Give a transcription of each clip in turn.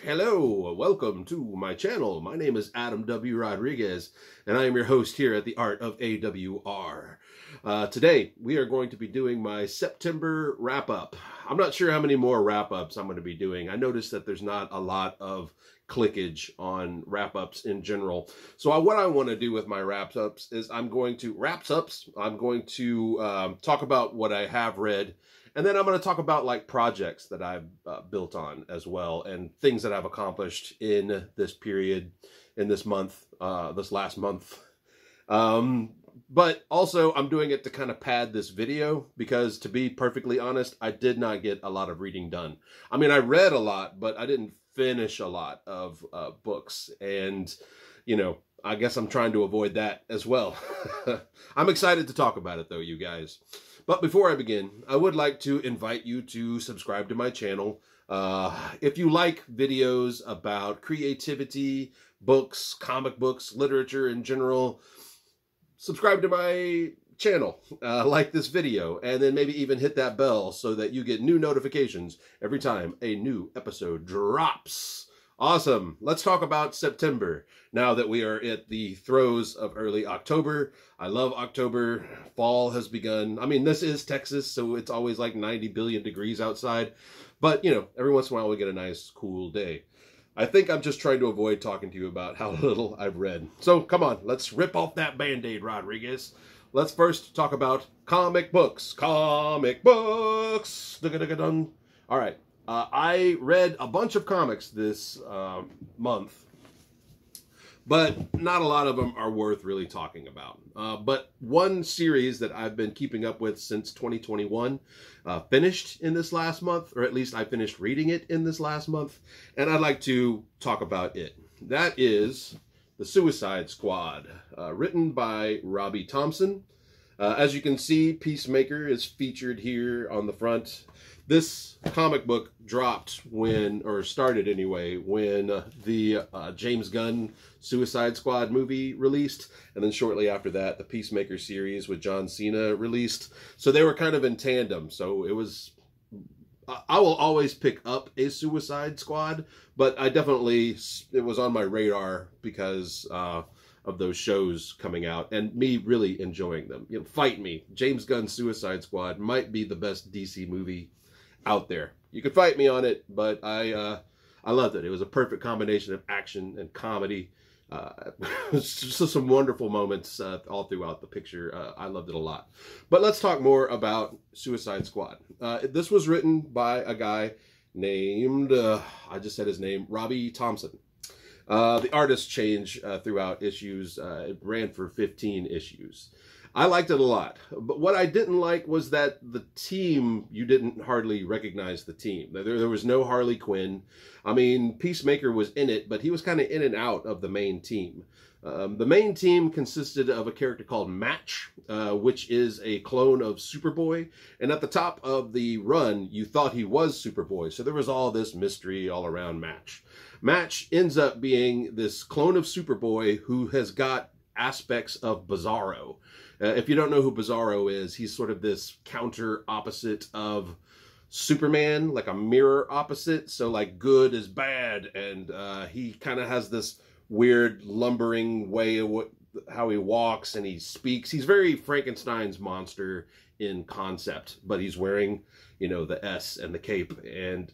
Hello, welcome to my channel. My name is Adam W. Rodriguez, and I am your host here at the Art of AWR. Today, we are going to be doing my September wrap-up. I'm not sure how many more wrap-ups I'm going to be doing. I noticed that there's not a lot of clickage on wrap-ups in general. So what I want to do with my wrap-ups is I'm going to talk about what I have read, and then I'm going to talk about like projects that I've built on as well, and things that I've accomplished in this period, in this month, this last month. But also I'm doing it to kind of pad this video because, to be perfectly honest, I did not get a lot of reading done. I mean, I read a lot, but I didn't finish a lot of books, and you know, I guess I'm trying to avoid that as well. I'm excited to talk about it though, you guys. But before I begin, I would like to invite you to subscribe to my channel. If you like videos about creativity, books, comic books, literature in general, subscribe to my channel, like this video, and then maybe even hit that bell so that you get new notifications every time a new episode drops. Awesome. Let's talk about September now that we are at the throes of early October. I love October. Fall has begun. I mean, this is Texas, so it's always like 90 billion degrees outside. But, you know, every once in a while we get a nice, cool day. I think I'm just trying to avoid talking to you about how little I've read. So, come on, let's rip off that Band-Aid, Rodriguez. Let's first talk about comic books. Comic books! All right. I read a bunch of comics this month, but not a lot of them are worth really talking about. But one series that I've been keeping up with since 2021 finished in this last month, or at least I finished reading it in this last month, and I'd like to talk about it. That is The Suicide Squad, written by Robbie Thompson. As you can see, Peacemaker is featured here on the front. This comic book dropped when, or started anyway, when the James Gunn Suicide Squad movie released. And then shortly after that, the Peacemaker series with John Cena released. So they were kind of in tandem. So it was, I will always pick up a Suicide Squad, but it was on my radar because of those shows coming out and me really enjoying them. You know, fight me. James Gunn's Suicide Squad might be the best DC movie out there. You could fight me on it, but I loved it. It was a perfect combination of action and comedy. Just some wonderful moments all throughout the picture. I loved it a lot. But let's talk more about Suicide Squad. This was written by a guy named, I just said his name, Robbie Thompson. The artists change throughout issues. It ran for 15 issues. I liked it a lot, but what I didn't like was that the team, you didn't hardly recognize the team. There was no Harley Quinn. I mean, Peacemaker was in it, but he was kind of in and out of the main team. The main team consisted of a character called Match, which is a clone of Superboy. And at the top of the run, you thought he was Superboy. So there was all this mystery all around Match. Match ends up being this clone of Superboy who has got aspects of Bizzaro. If you don't know who Bizzaro is, he's sort of this counter opposite of Superman, like a mirror opposite. So like good is bad, and he kind of has this weird lumbering way of how he walks and he speaks. He's very Frankenstein's monster in concept, but he's wearing, you know, the S and the cape, and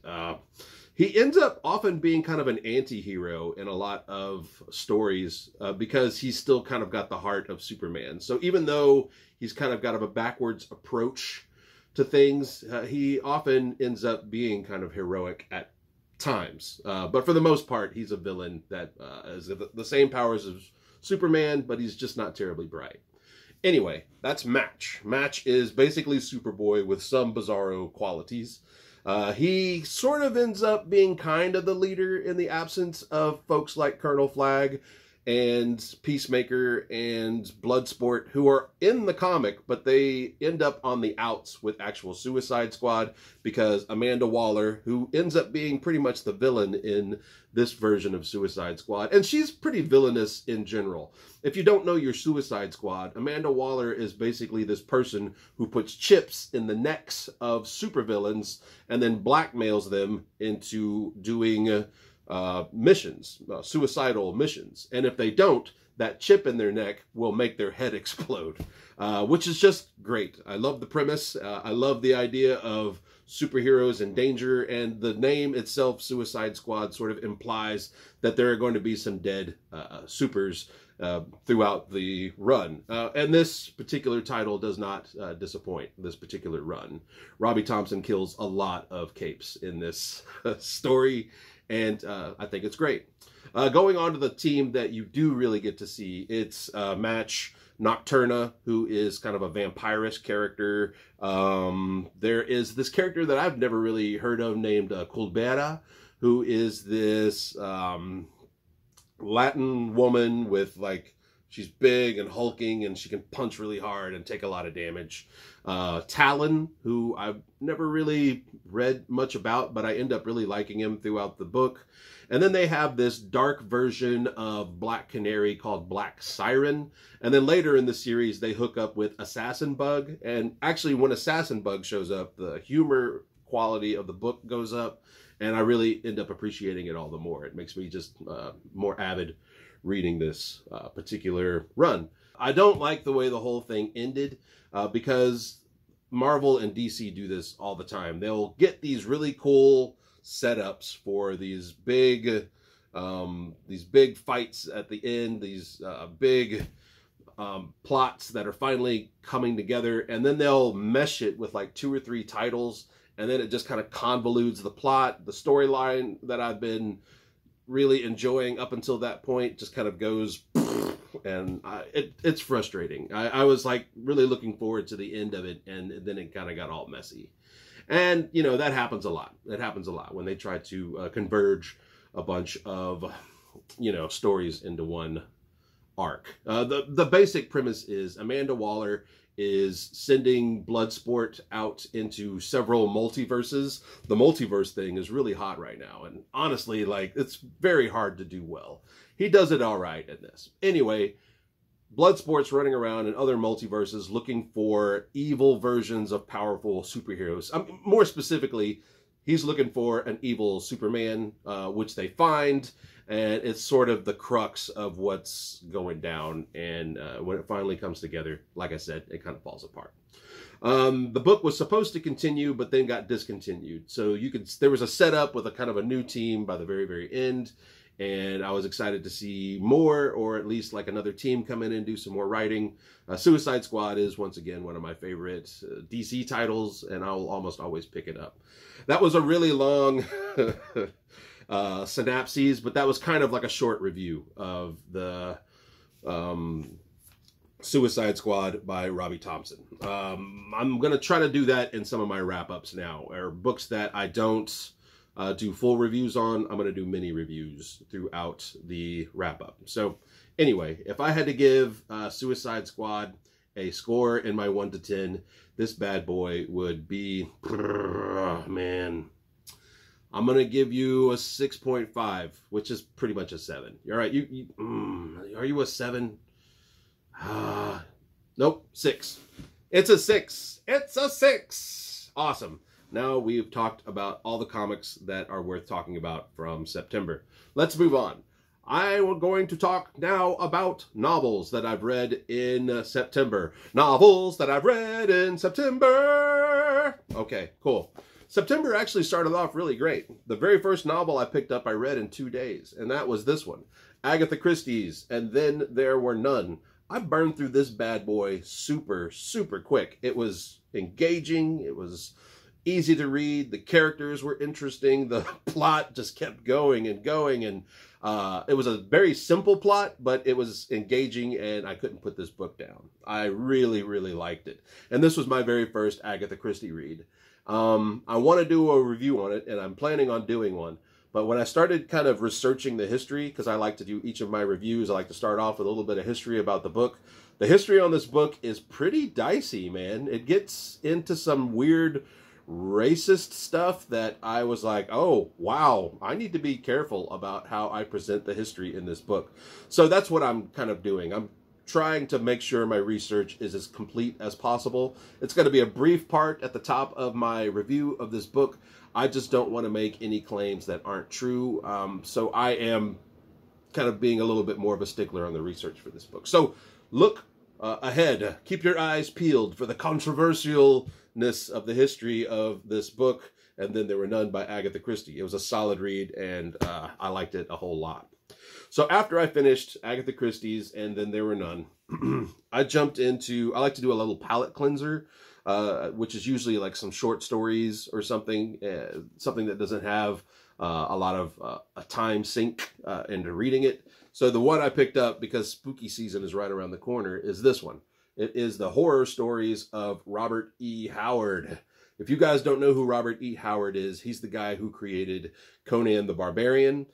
he ends up often being kind of an anti-hero in a lot of stories because he's still kind of got the heart of Superman. So even though he's kind of got a backwards approach to things, he often ends up being kind of heroic at times. But for the most part, he's a villain that has the same powers as Superman, but he's just not terribly bright. Anyway, that's Match. Match is basically Superboy with some Bizzaro qualities. He sort of ends up being kind of the leader in the absence of folks like Colonel Flag and Peacemaker and Bloodsport, who are in the comic, but they end up on the outs with actual Suicide Squad, because Amanda Waller, who ends up being pretty much the villain in this version of Suicide Squad, and she's pretty villainous in general. If you don't know your Suicide Squad, Amanda Waller is basically this person who puts chips in the necks of supervillains and then blackmails them into doing missions, suicidal missions. And if they don't, that chip in their neck will make their head explode, which is just great. I love the premise. I love the idea of superheroes in danger, and the name itself, Suicide Squad, sort of implies that there are going to be some dead supers throughout the run. And this particular title does not disappoint, this particular run. Robbie Thompson kills a lot of capes in this story, and I think it's great. Going on to the team that you do really get to see, it's Match Nocturna, who is kind of a vampirish character. There is this character that I've never really heard of named Culbera, who is this Latin woman with, like, she's big and hulking, and she can punch really hard and take a lot of damage. Talon, who I've never really read much about, but I end up really liking him throughout the book. And then they have this dark version of Black Canary called Black Siren. And then later in the series, they hook up with Assassin Bug. And actually, when Assassin Bug shows up, the humor quality of the book goes up. And I really end up appreciating it all the more. It makes me just more avid reading this particular run. I don't like the way the whole thing ended because Marvel and DC do this all the time. They'll get these really cool setups for these big fights at the end, these big plots that are finally coming together, and then they'll mesh it with like 2 or 3 titles, and then it just kind of convolutes the plot. The storyline that I've been really enjoying up until that point just kind of goes, and it's frustrating. I was like really looking forward to the end of it, and then it kind of got all messy. And, you know, that happens a lot. It happens a lot when they try to converge a bunch of, you know, stories into one arc. The basic premise is Amanda Waller is sending Bloodsport out into several multiverses. The multiverse thing is really hot right now, and honestly, like, it's very hard to do well. He does it all right in this. Anyway, Bloodsport's running around in other multiverses looking for evil versions of powerful superheroes. More specifically, he's looking for an evil Superman, which they find, and it's sort of the crux of what's going down. And when it finally comes together, like I said, it kind of falls apart. The book was supposed to continue, but then got discontinued. So there was a setup with a kind of a new team by the very, very end. And I was excited to see more, or at least like another team come in and do some more writing. Suicide Squad is, once again, one of my favorite DC titles, and I'll almost always pick it up. That was a really long synopsis, but that was kind of like a short review of the Suicide Squad by Robbie Thompson. I'm going to try to do that in some of my wrap-ups now, or books that I don't do full reviews on. I'm going to do mini reviews throughout the wrap-up. So anyway, if I had to give Suicide Squad a score in my 1 to 10, this bad boy would be, man, I'm going to give you a 6.5, which is pretty much a 7. All right, are you a 7? Nope, 6. It's a 6. It's a 6. Awesome. Now we've talked about all the comics that are worth talking about from September. Let's move on. I'm going to talk now about novels that I've read in September. Novels that I've read in September. Okay, cool. September actually started off really great. The very first novel I picked up I read in 2 days, and that was this one, Agatha Christie's And Then There Were None. I burned through this bad boy super, super quick. It was engaging. It was easy to read. The characters were interesting. The plot just kept going and going. And it was a very simple plot, but it was engaging, and I couldn't put this book down. I really, really liked it. And this was my very first Agatha Christie read. I want to do a review on it, and I'm planning on doing one. But when I started kind of researching the history, because I like to do each of my reviews, I like to start off with a little bit of history about the book. The history on this book is pretty dicey, man. It gets into some weird racist stuff that I was like, oh, wow, I need to be careful about how I present the history in this book. So that's what I'm kind of doing. I'm trying to make sure my research is as complete as possible. It's going to be a brief part at the top of my review of this book. I just don't want to make any claims that aren't true. So I am kind of being a little bit more of a stickler on the research for this book. So look ahead. Keep your eyes peeled for the controversialness of the history of this book. And Then There Were None by Agatha Christie. It was a solid read, and I liked it a whole lot. So after I finished Agatha Christie's And Then There Were None, I jumped into, I like to do a little palate cleanser, which is usually like some short stories or something, something that doesn't have a lot of a time sink into reading it. So the one I picked up, because spooky season is right around the corner, is this one. It is the horror stories of Robert E. Howard. If you guys don't know who Robert E. Howard is, he's the guy who created Conan the Barbarian.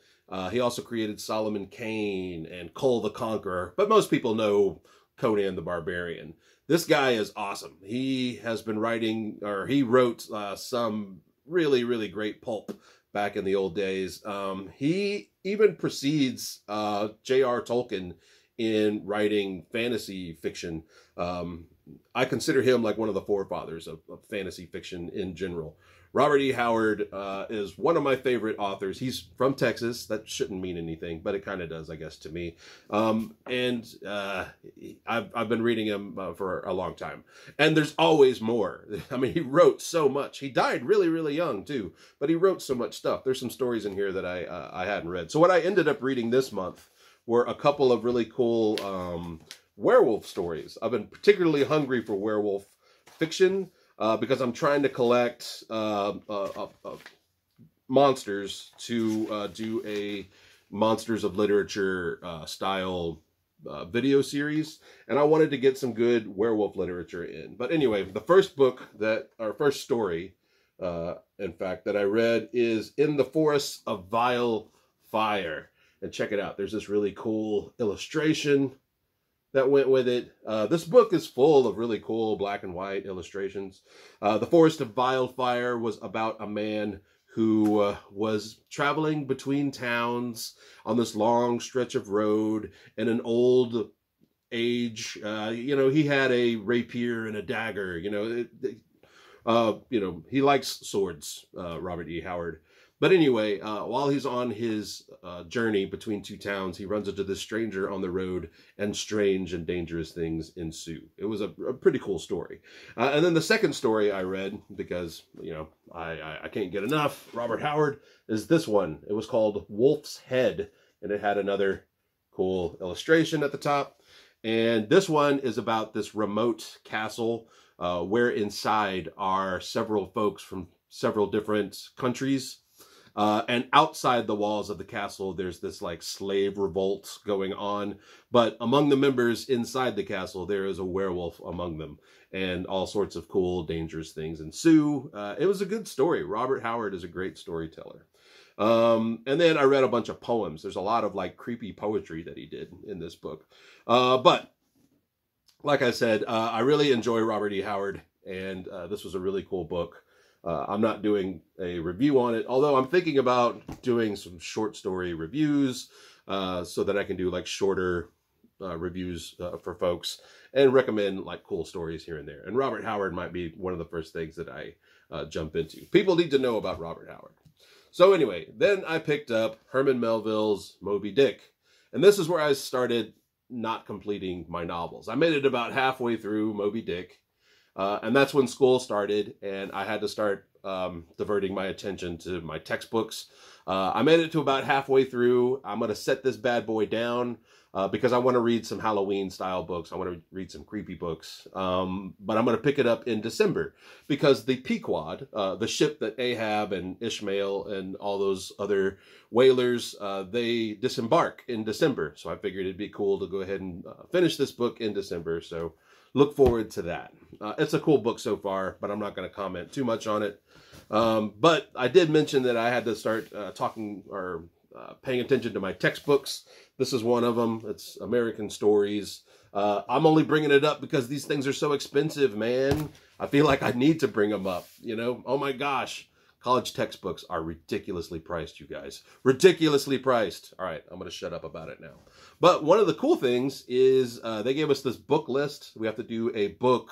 He also created Solomon Kane and Kull the Conqueror, but most people know Conan the Barbarian. This guy is awesome. He has been writing, or he wrote some really, really great pulp back in the old days. He even precedes J.R. Tolkien in writing fantasy fiction. I consider him like one of the forefathers of fantasy fiction in general. Robert E. Howard is one of my favorite authors. He's from Texas. That shouldn't mean anything, but it kind of does, I guess, to me. I've been reading him for a long time. And there's always more. I mean, he wrote so much. He died really, really young, too. But he wrote so much stuff. There's some stories in here that I hadn't read. So what I ended up reading this month were a couple of really cool werewolf stories. I've been particularly hungry for werewolf fiction, because I'm trying to collect monsters to do a Monsters of Literature style video series, and I wanted to get some good werewolf literature in. But anyway, the first book first story, in fact, that I read is In the Forests of Vile Fire. And check it out. There's this really cool illustration that went with it. This book is full of really cool black and white illustrations. The Forest of Wildfire was about a man who was traveling between towns on this long stretch of road in an old age. You know, he had a rapier and a dagger. You know, he likes swords, Robert E. Howard. But anyway, while he's on his journey between two towns, he runs into this stranger on the road, and strange and dangerous things ensue. It was a pretty cool story. And then the second story I read, because, you know, I can't get enough Robert Howard, is this one. It was called Wolf's Head, and it had another cool illustration at the top. And this one is about this remote castle where inside are several folks from several different countries. And outside the walls of the castle, there's this like slave revolt going on. But among the members inside the castle, there is a werewolf among them. And all sorts of cool, dangerous things ensue. It was a good story. Robert Howard is a great storyteller. And then I read a bunch of poems. There's a lot of like creepy poetry that he did in this book. But like I said, I really enjoy Robert E. Howard. And this was a really cool book. I'm not doing a review on it, although I'm thinking about doing some short story reviews so that I can do like shorter reviews for folks and recommend like cool stories here and there. And Robert Howard might be one of the first things that I jump into. People need to know about Robert Howard. So anyway, then I picked up Herman Melville's Moby Dick. And this is where I started not completing my novels. I made it about halfway through Moby Dick. And that's when school started, and I had to start diverting my attention to my textbooks. I made it to about halfway through. I'm going to set this bad boy down because I want to read some Halloween-style books. I want to read some creepy books. But I'm going to pick it up in December because the Pequod, the ship that Ahab and Ishmael and all those other whalers, they disembark in December. So I figured it'd be cool to go ahead and finish this book in December. So look forward to that. It's a cool book so far, but I'm not going to comment too much on it. But I did mention that I had to start talking or paying attention to my textbooks. This is one of them. It's American Stories. I'm only bringing it up because these things are so expensive, man. I feel like I need to bring them up, you know? Oh my gosh. College textbooks are ridiculously priced, you guys. Ridiculously priced. All right, I'm going to shut up about it now. But one of the cool things is they gave us this book list. We have to do a book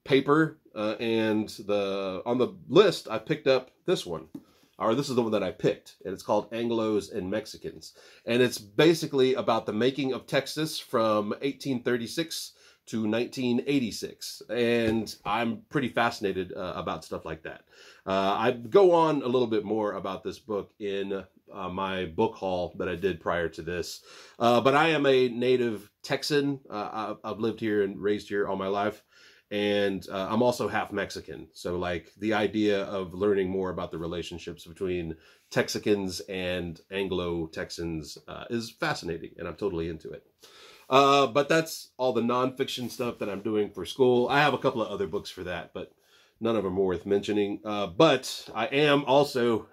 paper, and on the list, I picked up this one. Or this is the one that I picked, and it's called Anglos and Mexicans. And it's basically about the making of Texas from 1836 to 1986. And I'm pretty fascinated about stuff like that. I go on a little bit more about this book in my book haul that I did prior to this. But I am a native Texan. I've lived here and raised here all my life. And I'm also half Mexican. So like the idea of learning more about the relationships between Texicans and Anglo-Texans is fascinating, and I'm totally into it. But that's all the nonfiction stuff that I'm doing for school. I have a couple of other books for that, but none of them are worth mentioning. But I am also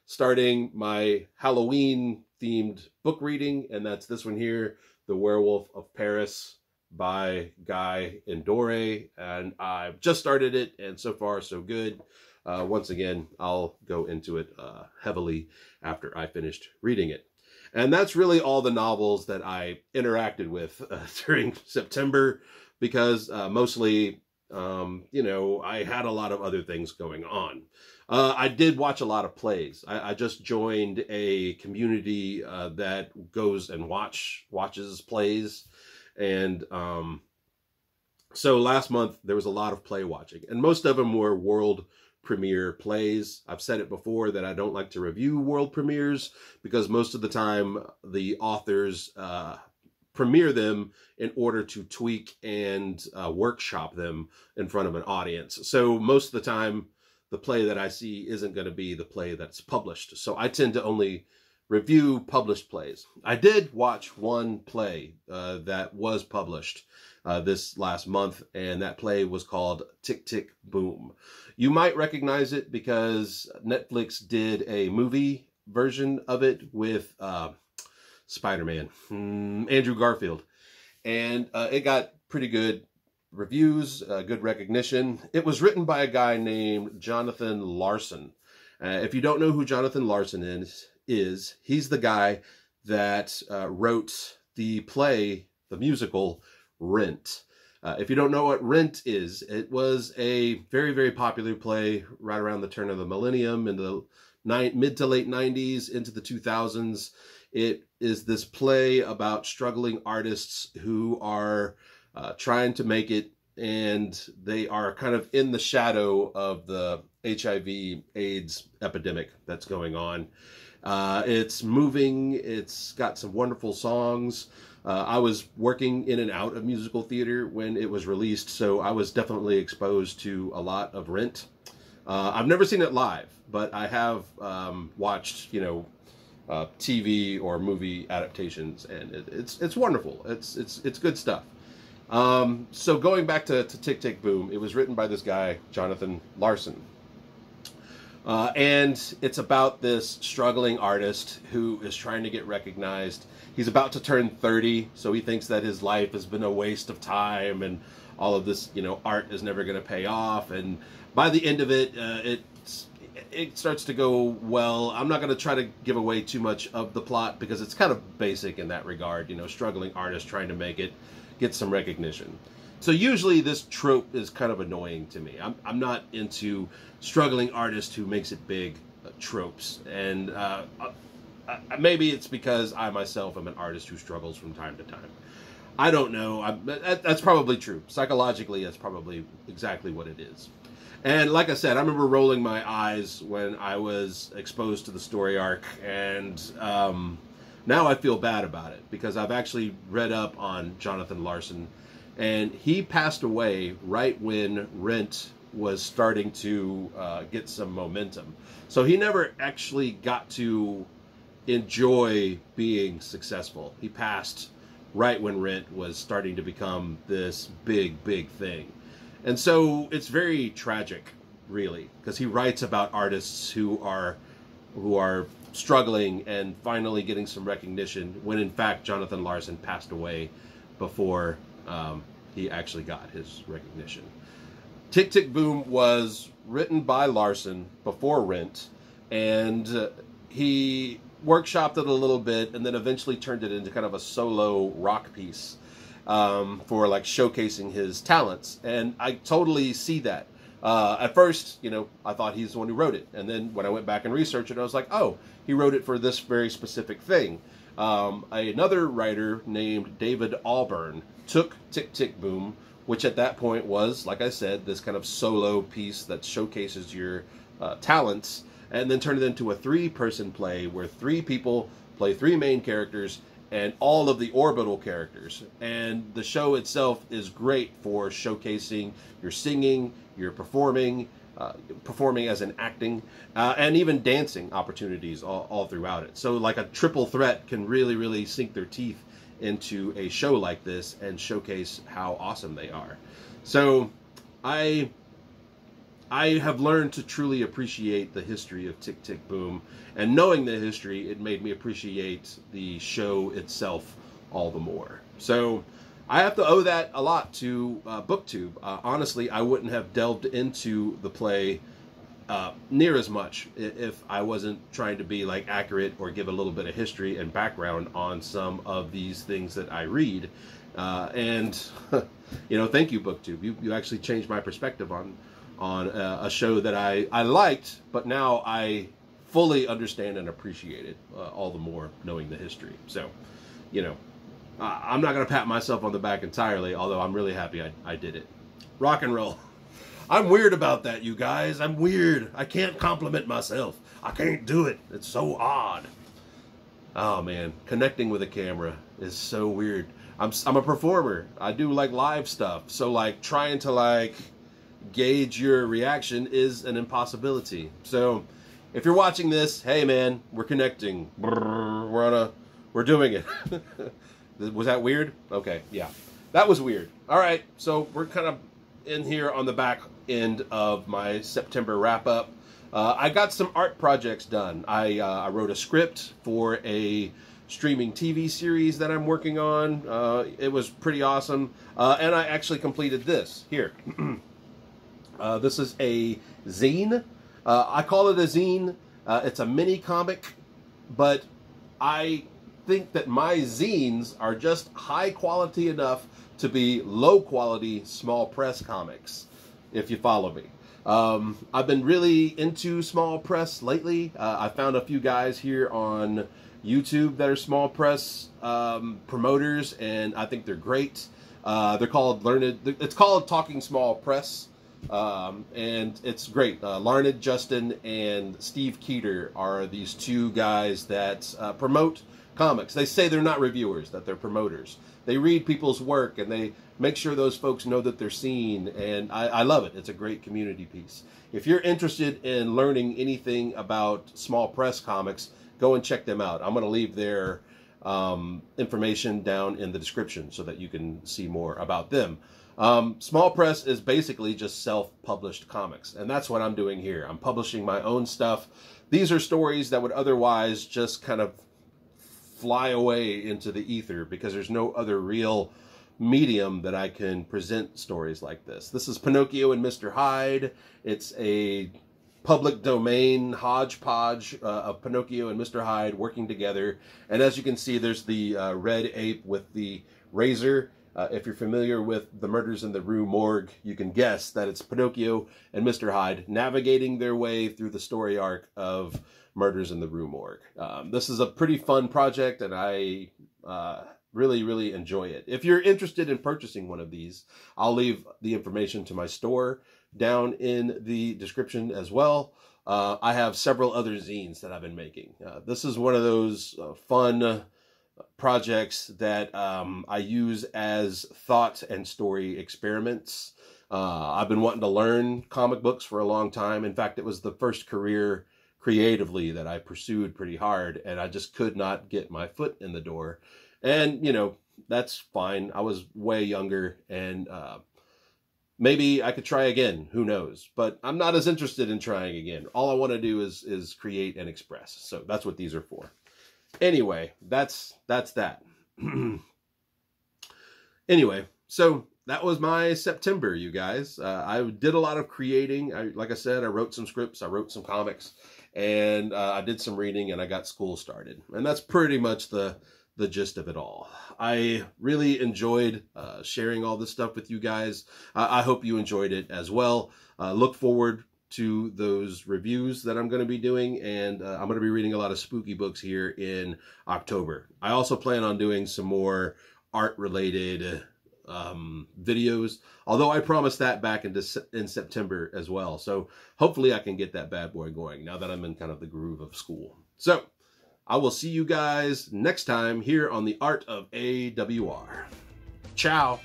starting my Halloween-themed book reading, and that's this one here, The Werewolf of Paris, by Guy Endore, and I've just started it, and so far so good. Once again, I'll go into it heavily after I finished reading it. And that's really all the novels that I interacted with during September, because mostly, you know, I had a lot of other things going on. I did watch a lot of plays. I just joined a community that goes and watches plays. And so last month there was a lot of play watching, and most of them were world premiere plays. I've said it before that I don't like to review world premieres because most of the time the authors premiere them in order to tweak and workshop them in front of an audience. So most of the time the play that I see isn't going to be the play that's published. So I tend to only review published plays. I did watch one play that was published this last month, and that play was called Tick, Tick, Boom. You might recognize it because Netflix did a movie version of it with Spider-Man, Andrew Garfield, and it got pretty good reviews, good recognition. It was written by a guy named Jonathon Larson. If you don't know who Jonathon Larson is he's the guy that wrote the play, the musical, Rent. If you don't know what Rent is, it was a very, very popular play right around the turn of the millennium in the mid to late 90s into the 2000s. It is this play about struggling artists who are trying to make it, and they are kind of in the shadow of the HIV/AIDS epidemic that's going on. It's moving. It's got some wonderful songs. I was working in and out of musical theater when it was released, so I was definitely exposed to a lot of Rent. I've never seen it live, but I have watched, you know, TV or movie adaptations, and it's wonderful. It's good stuff. So going back to Tick, Tick, Boom, it was written by this guy, Jonathon Larson. And it's about this struggling artist who is trying to get recognized. He's about to turn 30, so he thinks that his life has been a waste of time and all of this, you know, art is never going to pay off. And by the end of it, it starts to go well. I'm not going to try to give away too much of the plot because it's kind of basic in that regard. You know, struggling artist trying to make it, get some recognition. So usually this trope is kind of annoying to me. I'm not into struggling artist who makes it big tropes. And maybe it's because I myself am an artist who struggles from time to time. I don't know. That's probably true. Psychologically, that's probably exactly what it is. And like I said, I remember rolling my eyes when I was exposed to the story arc. And now I feel bad about it because I've actually read up on Jonathon Larson. And he passed away right when Rent was starting to get some momentum. So he never actually got to enjoy being successful. He passed right when Rent was starting to become this big, big thing. And so it's very tragic, really, because he writes about artists who are struggling and finally getting some recognition, when in fact Jonathon Larson passed away before he actually got his recognition. Tick, Tick, Boom was written by Larson before Rent, and he workshopped it a little bit and then eventually turned it into kind of a solo rock piece for like showcasing his talents. And I totally see that. At first, you know, I thought he's the one who wrote it. And then when I went back and researched it, I was like, oh, he wrote it for this very specific thing. Another writer named David Alburn took Tick, Tick, Boom, which at that point was, like I said, this kind of solo piece that showcases your talents, and then turned it into a 3-person play where 3 people play 3 main characters and all of the orbital characters. And the show itself is great for showcasing your singing, your performing as in acting, and even dancing opportunities all throughout it. So like a triple threat can really, really sink their teeth into a show like this and showcase how awesome they are. So I have learned to truly appreciate the history of Tick, Tick, Boom, and knowing the history, it made me appreciate the show itself all the more. So I have to owe that a lot to BookTube. Honestly, I wouldn't have delved into the play near as much if I wasn't trying to be like accurate or give a little bit of history and background on some of these things that I read. And you know, thank you, BookTube. You actually changed my perspective on a show that I liked, but now I fully understand and appreciate it all the more knowing the history. So, you know, I'm not going to pat myself on the back entirely, although I'm really happy I did it. Rock and roll. I'm weird about that, you guys. I'm weird. I can't compliment myself. I can't do it. It's so odd. Oh, man. Connecting with a camera is so weird. I'm a performer. I do, like, live stuff. So, like, trying to, like, gauge your reaction is an impossibility. So, if you're watching this, hey, man, we're connecting. We're doing it. Was that weird? Okay, yeah. That was weird. All right, so we're kind of in here on the back end of my September wrap-up. I got some art projects done. I wrote a script for a streaming TV series that I'm working on. It was pretty awesome. And I actually completed this. Here. This is a zine. I call it a zine. It's a mini comic, but I think that my zines are just high quality enough to be low quality small press comics, if you follow me. I've been really into small press lately. I found a few guys here on YouTube that are small press promoters, and I think they're great. They're called it's called Talking Small Press. And it's great. Larned Justin and Steve Keeter are these 2 guys that promote comics. They say they're not reviewers, that they're promoters. They read people's work and they make sure those folks know that they're seen, and I love it. It's a great community piece. If you're interested in learning anything about small press comics, go and check them out. I'm going to leave their information down in the description so that you can see more about them. Small press is basically just self-published comics, and that's what I'm doing here. I'm publishing my own stuff. These are stories that would otherwise just kind of fly away into the ether because there's no other real medium that I can present stories like this. This is Pinocchio and Mr. Hyde. It's a public domain hodgepodge of Pinocchio and Mr. Hyde working together. And as you can see, there's the red ape with the razor. If you're familiar with the Murders in the Rue Morgue, you can guess that it's Pinocchio and Mr. Hyde navigating their way through the story arc of Murders in the Rue Morgue. This is a pretty fun project, and I really, really enjoy it. If you're interested in purchasing one of these, I'll leave the information to my store down in the description as well. I have several other zines that I've been making. This is one of those fun projects that I use as thought and story experiments. I've been wanting to learn comic books for a long time. In fact, it was the first career creatively that I pursued pretty hard, and I just could not get my foot in the door. And, you know, That's fine. I was way younger, and maybe I could try again. Who knows? But I'm not as interested in trying again. All I want to do is create and express. So that's what these are for. Anyway, that's that. Anyway, so that was my September, you guys. I did a lot of creating. Like I said, I wrote some scripts, I wrote some comics, and I did some reading, and I got school started. And that's pretty much the gist of it all. I really enjoyed sharing all this stuff with you guys. I hope you enjoyed it as well. Look forward to those reviews that I'm going to be doing, and I'm going to be reading a lot of spooky books here in October. I also plan on doing some more art-related videos, although I promised that back in September as well. So hopefully I can get that bad boy going now that I'm in kind of the groove of school. So I will see you guys next time here on the Art of AWR. Ciao.